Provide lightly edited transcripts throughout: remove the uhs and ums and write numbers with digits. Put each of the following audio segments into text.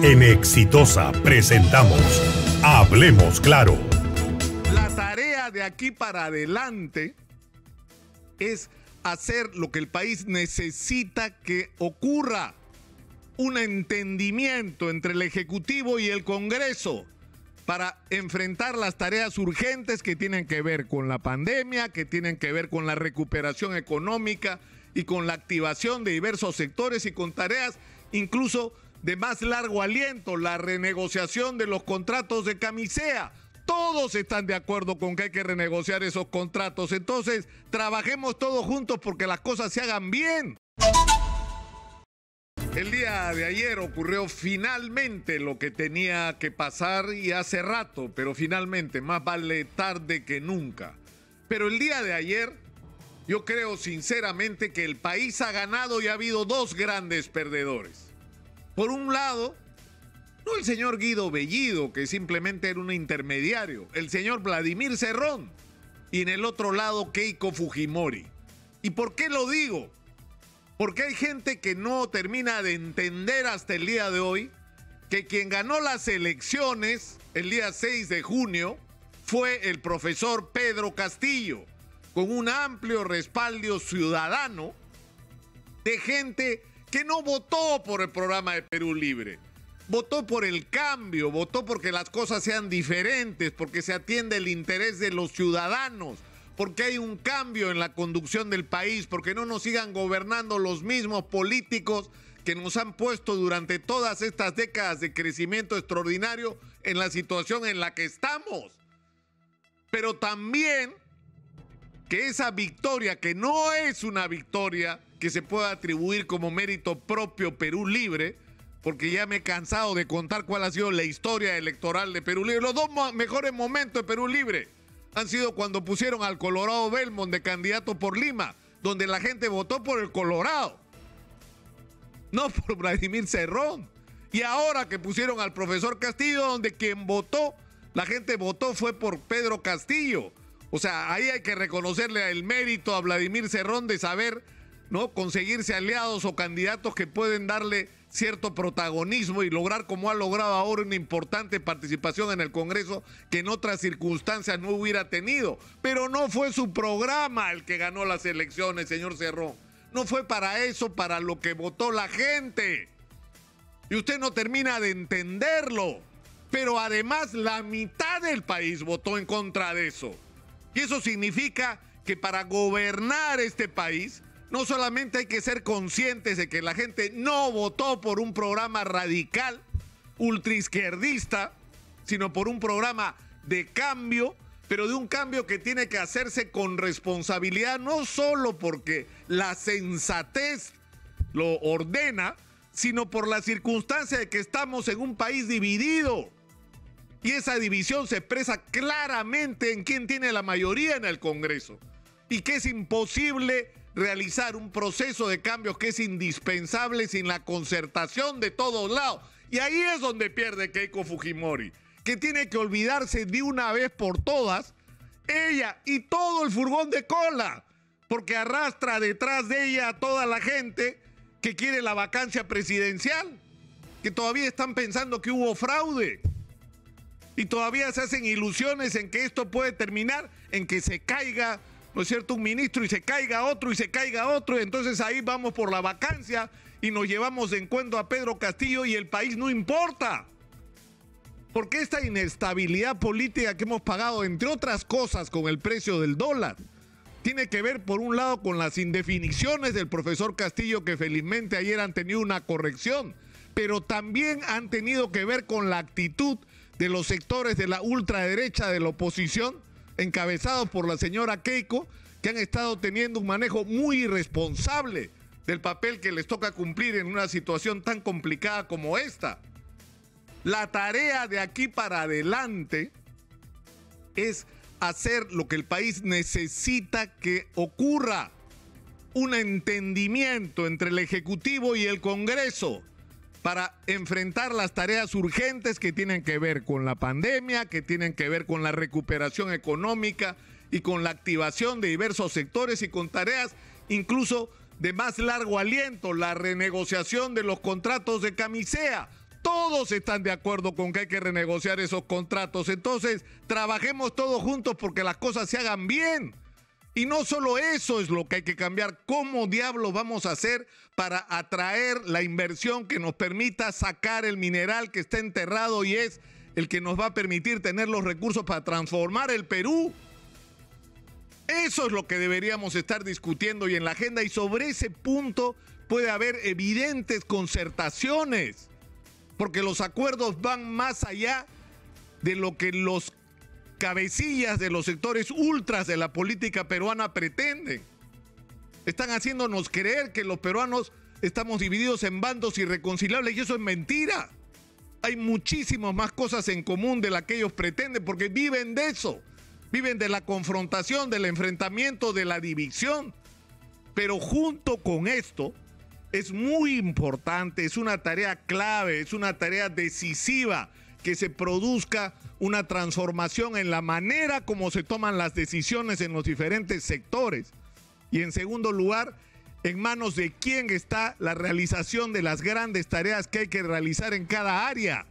En Exitosa presentamos Hablemos Claro. La tarea de aquí para adelante es hacer lo que el país necesita que ocurra. Un entendimiento entre el Ejecutivo y el Congreso para enfrentar las tareas urgentes que tienen que ver con la pandemia, que tienen que ver con la recuperación económica y con la activación de diversos sectores y con tareas incluso de más largo aliento, la renegociación de los contratos de camisea. Todos están de acuerdo con que hay que renegociar esos contratos. Entonces, trabajemos todos juntos porque las cosas se hagan bien. El día de ayer ocurrió finalmente lo que tenía que pasar y hace rato, pero finalmente, más vale tarde que nunca. Pero el día de ayer, yo creo sinceramente que el país ha ganado y ha habido dos grandes perdedores. Por un lado, no el señor Guido Bellido, que simplemente era un intermediario, el señor Vladimir Cerrón, y en el otro lado Keiko Fujimori. ¿Y por qué lo digo? Porque hay gente que no termina de entender hasta el día de hoy que quien ganó las elecciones el día 6 de junio fue el profesor Pedro Castillo, con un amplio respaldo ciudadano de gente que no votó por el programa de Perú Libre. Votó por el cambio, votó porque las cosas sean diferentes, porque se atiende el interés de los ciudadanos, porque hay un cambio en la conducción del país, porque no nos sigan gobernando los mismos políticos que nos han puesto durante todas estas décadas de crecimiento extraordinario en la situación en la que estamos. Pero también que esa victoria, que no es una victoria que se pueda atribuir como mérito propio Perú Libre, porque ya me he cansado de contar cuál ha sido la historia electoral de Perú Libre. Los dos mejores momentos de Perú Libre han sido cuando pusieron al Colorado Belmont de candidato por Lima, donde la gente votó por el Colorado, no por Vladimir Cerrón. Y ahora que pusieron al profesor Castillo, donde quien votó, la gente votó fue por Pedro Castillo. O sea, ahí hay que reconocerle el mérito a Vladimir Cerrón de saber, ¿no?, conseguirse aliados o candidatos que pueden darle cierto protagonismo y lograr, como ha logrado ahora, una importante participación en el Congreso que en otras circunstancias no hubiera tenido. Pero no fue su programa el que ganó las elecciones, señor Cerrón. No fue para eso, para lo que votó la gente. Y usted no termina de entenderlo. Pero además la mitad del país votó en contra de eso. Y eso significa que para gobernar este país no solamente hay que ser conscientes de que la gente no votó por un programa radical, ultraizquierdista, sino por un programa de cambio, pero de un cambio que tiene que hacerse con responsabilidad, no solo porque la sensatez lo ordena, sino por la circunstancia de que estamos en un país dividido. Y esa división se expresa claramente en quién tiene la mayoría en el Congreso. Y que es imposible realizar un proceso de cambios que es indispensable sin la concertación de todos lados. Y ahí es donde pierde Keiko Fujimori, que tiene que olvidarse de una vez por todas, ella y todo el furgón de cola, porque arrastra detrás de ella a toda la gente que quiere la vacancia presidencial, que todavía están pensando que hubo fraude. Y todavía se hacen ilusiones en que esto puede terminar en que se caiga, ¿no es cierto?, un ministro y se caiga otro y se caiga otro. Y entonces ahí vamos por la vacancia y nos llevamos de encuentro a Pedro Castillo y el país no importa. Porque esta inestabilidad política que hemos pagado, entre otras cosas, con el precio del dólar, tiene que ver, por un lado, con las indefiniciones del profesor Castillo, que felizmente ayer han tenido una corrección, pero también han tenido que ver con la actitud de los sectores de la ultraderecha de la oposición, encabezados por la señora Keiko, que han estado teniendo un manejo muy irresponsable del papel que les toca cumplir en una situación tan complicada como esta. La tarea de aquí para adelante es hacer lo que el país necesita que ocurra. Un entendimiento entre el Ejecutivo y el Congreso para enfrentar las tareas urgentes que tienen que ver con la pandemia, que tienen que ver con la recuperación económica y con la activación de diversos sectores y con tareas incluso de más largo aliento, la renegociación de los contratos de camisea. Todos están de acuerdo con que hay que renegociar esos contratos. Entonces, trabajemos todos juntos porque las cosas se hagan bien. Y no solo eso es lo que hay que cambiar. ¿Cómo diablos vamos a hacer para atraer la inversión que nos permita sacar el mineral que está enterrado y es el que nos va a permitir tener los recursos para transformar el Perú? Eso es lo que deberíamos estar discutiendo y en la agenda, y sobre ese punto puede haber evidentes concertaciones, porque los acuerdos van más allá de lo que los cabecillas de los sectores ultras de la política peruana pretenden. Están haciéndonos creer que los peruanos estamos divididos en bandos irreconciliables y eso es mentira. Hay muchísimas más cosas en común de las que ellos pretenden porque viven de eso. Viven de la confrontación, del enfrentamiento, de la división. Pero junto con esto, es muy importante, es una tarea clave, es una tarea decisiva que se produzca una transformación en la manera como se toman las decisiones en los diferentes sectores. Y en segundo lugar, en manos de quién está la realización de las grandes tareas que hay que realizar en cada área.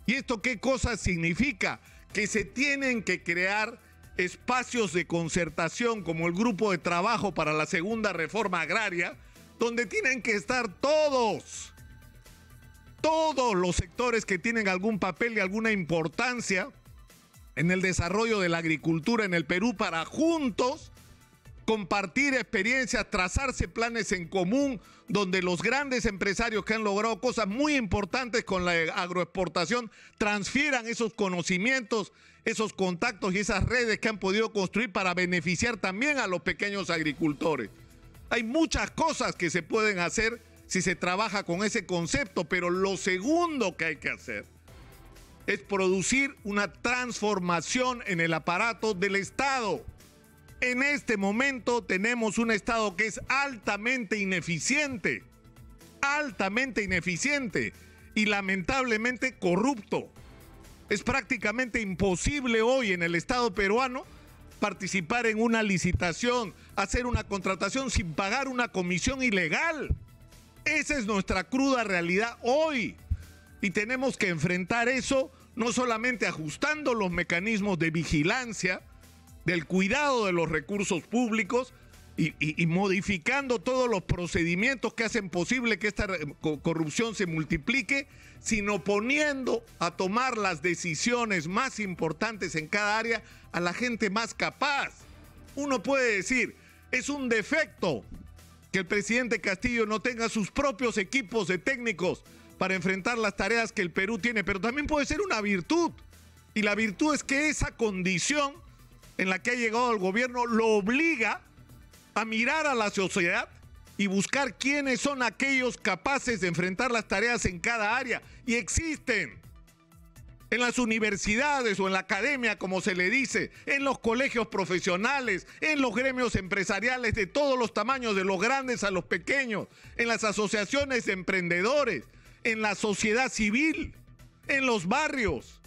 ¿Y esto qué cosa significa? Que se tienen que crear espacios de concertación como el grupo de trabajo para la segunda reforma agraria, donde tienen que estar todos los sectores que tienen algún papel y alguna importancia en el desarrollo de la agricultura en el Perú para juntos compartir experiencias, trazarse planes en común, donde los grandes empresarios que han logrado cosas muy importantes con la agroexportación transfieran esos conocimientos, esos contactos y esas redes que han podido construir para beneficiar también a los pequeños agricultores. Hay muchas cosas que se pueden hacer si se trabaja con ese concepto, pero lo segundo que hay que hacer es producir una transformación en el aparato del Estado. En este momento tenemos un Estado que es altamente ineficiente y lamentablemente corrupto. Es prácticamente imposible hoy en el Estado peruano participar en una licitación, hacer una contratación sin pagar una comisión ilegal. Esa es nuestra cruda realidad hoy. Y tenemos que enfrentar eso no solamente ajustando los mecanismos de vigilancia, del cuidado de los recursos públicos y modificando todos los procedimientos que hacen posible que esta corrupción se multiplique, sino poniendo a tomar las decisiones más importantes en cada área a la gente más capaz. Uno puede decir, es un defecto que el presidente Castillo no tenga sus propios equipos de técnicos para enfrentar las tareas que el Perú tiene, pero también puede ser una virtud. Y la virtud es que esa condición en la que ha llegado el gobierno lo obliga a mirar a la sociedad y buscar quiénes son aquellos capaces de enfrentar las tareas en cada área. Y existen en las universidades o en la academia, como se le dice, en los colegios profesionales, en los gremios empresariales de todos los tamaños, de los grandes a los pequeños, en las asociaciones de emprendedores, en la sociedad civil, en los barrios.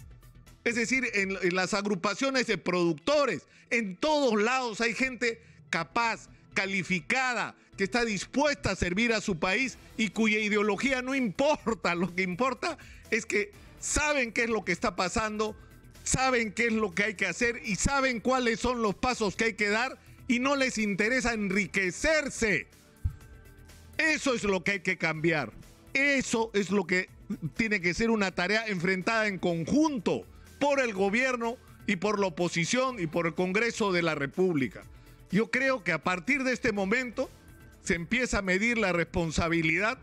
Es decir, en las agrupaciones de productores, en todos lados hay gente capaz, calificada, que está dispuesta a servir a su país y cuya ideología no importa. Lo que importa es que saben qué es lo que está pasando, saben qué es lo que hay que hacer y saben cuáles son los pasos que hay que dar y no les interesa enriquecerse. Eso es lo que hay que cambiar. Eso es lo que tiene que ser una tarea enfrentada en conjunto por el gobierno y por la oposición y por el Congreso de la República. Yo creo que a partir de este momento se empieza a medir la responsabilidad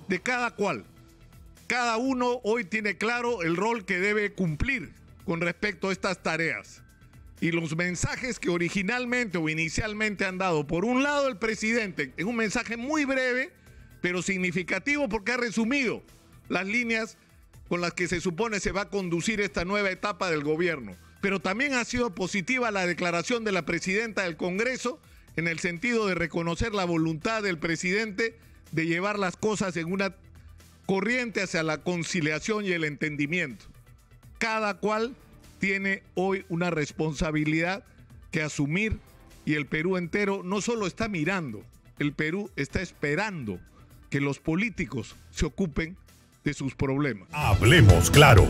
de cada cual. Cada uno hoy tiene claro el rol que debe cumplir con respecto a estas tareas. Y los mensajes que originalmente o inicialmente han dado, por un lado el presidente, es un mensaje muy breve, pero significativo porque ha resumido las líneas con las que se supone se va a conducir esta nueva etapa del gobierno. Pero también ha sido positiva la declaración de la presidenta del Congreso en el sentido de reconocer la voluntad del presidente de llevar las cosas en una corriente hacia la conciliación y el entendimiento. Cada cual tiene hoy una responsabilidad que asumir y el Perú entero no solo está mirando, el Perú está esperando que los políticos se ocupen de sus problemas. Hablemos claro.